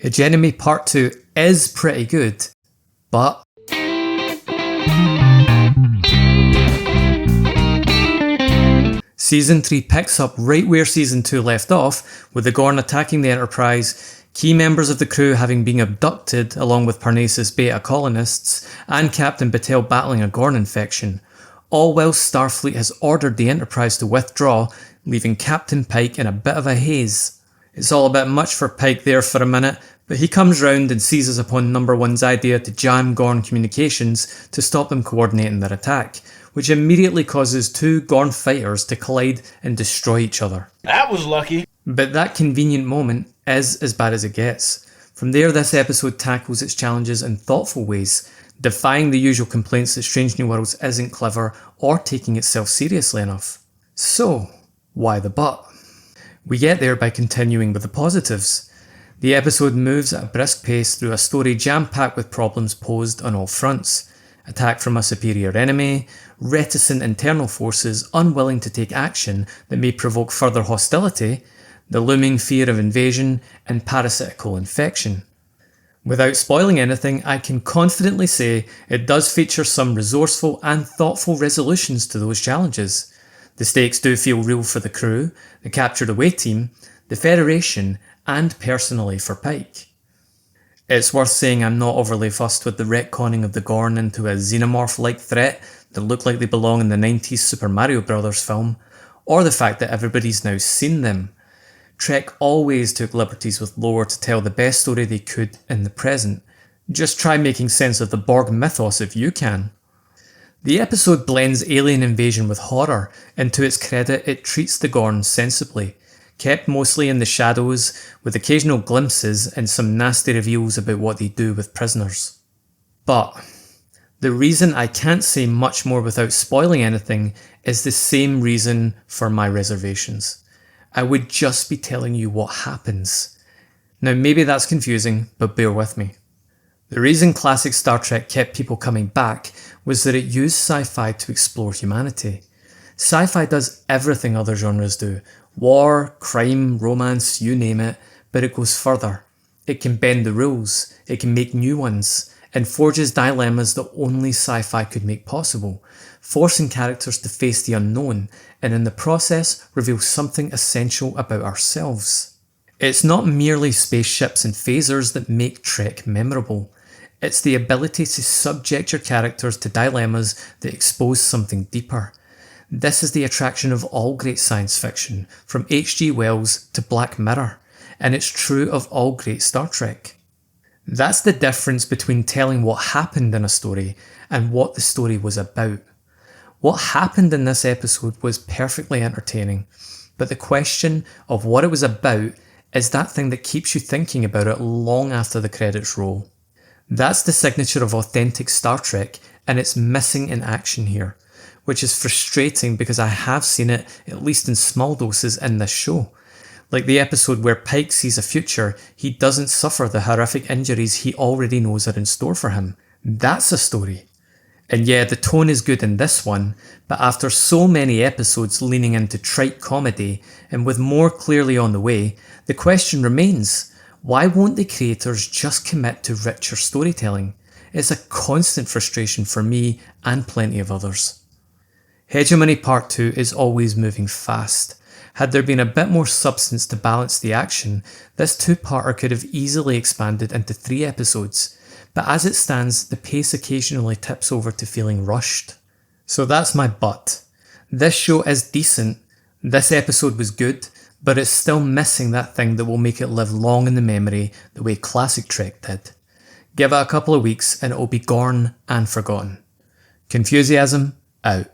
Hegemony Part 2 is pretty good, but Season 3 picks up right where Season 2 left off, with the Gorn attacking the Enterprise, key members of the crew having been abducted along with Parnassus Beta colonists, and Captain Battelle battling a Gorn infection, all while Starfleet has ordered the Enterprise to withdraw, leaving Captain Pike in a bit of a haze. It's all a bit much for Pike there for a minute, but he comes round and seizes upon Number One's idea to jam Gorn communications to stop them coordinating their attack, which immediately causes two Gorn fighters to collide and destroy each other. That was lucky. But that convenient moment is as bad as it gets. From there, this episode tackles its challenges in thoughtful ways, defying the usual complaints that Strange New Worlds isn't clever or taking itself seriously enough. So, why the but? We get there by continuing with the positives. The episode moves at a brisk pace through a story jam-packed with problems posed on all fronts. Attack from a superior enemy, reticent internal forces unwilling to take action that may provoke further hostility, the looming fear of invasion, and parasitical infection. Without spoiling anything, I can confidently say it does feature some resourceful and thoughtful resolutions to those challenges. The stakes do feel real for the crew, the captured away team, the Federation, and personally for Pike. It's worth saying I'm not overly fussed with the retconning of the Gorn into a xenomorph-like threat that look like they belong in the 90s Super Mario Bros. Film, or the fact that everybody's now seen them. Trek always took liberties with lore to tell the best story they could in the present. Just try making sense of the Borg mythos if you can. The episode blends alien invasion with horror, and to its credit it treats the Gorn sensibly, kept mostly in the shadows, with occasional glimpses and some nasty reveals about what they do with prisoners. But the reason I can't say much more without spoiling anything is the same reason for my reservations. I would just be telling you what happens. Now maybe that's confusing, but bear with me. The reason classic Star Trek kept people coming back was that it used sci-fi to explore humanity. Sci-fi does everything other genres do. War, crime, romance, you name it, but it goes further. It can bend the rules, it can make new ones, and forges dilemmas that only sci-fi could make possible, forcing characters to face the unknown, and in the process reveal something essential about ourselves. It's not merely spaceships and phasers that make Trek memorable. It's the ability to subject your characters to dilemmas that expose something deeper. This is the attraction of all great science fiction, from H.G. Wells to Black Mirror, and it's true of all great Star Trek. That's the difference between telling what happened in a story and what the story was about. What happened in this episode was perfectly entertaining, but the question of what it was about is that thing that keeps you thinking about it long after the credits roll. That's the signature of authentic Star Trek, and it's missing in action here, which is frustrating because I have seen it, at least in small doses, in this show. Like the episode where Pike sees a future, he doesn't suffer the horrific injuries he already knows are in store for him. That's a story. And yeah, the tone is good in this one, but after so many episodes leaning into trite comedy, and with more clearly on the way, the question remains, why won't the creators just commit to richer storytelling? It's a constant frustration for me and plenty of others. Hegemony Part 2 is always moving fast. Had there been a bit more substance to balance the action, this two-parter could have easily expanded into 3 episodes, but as it stands, the pace occasionally tips over to feeling rushed. So that's my but. This show is decent, this episode was good, but it's still missing that thing that will make it live long in the memory the way classic Trek did. Give it a couple of weeks and it will be gone and forgotten. Confusiasm, out.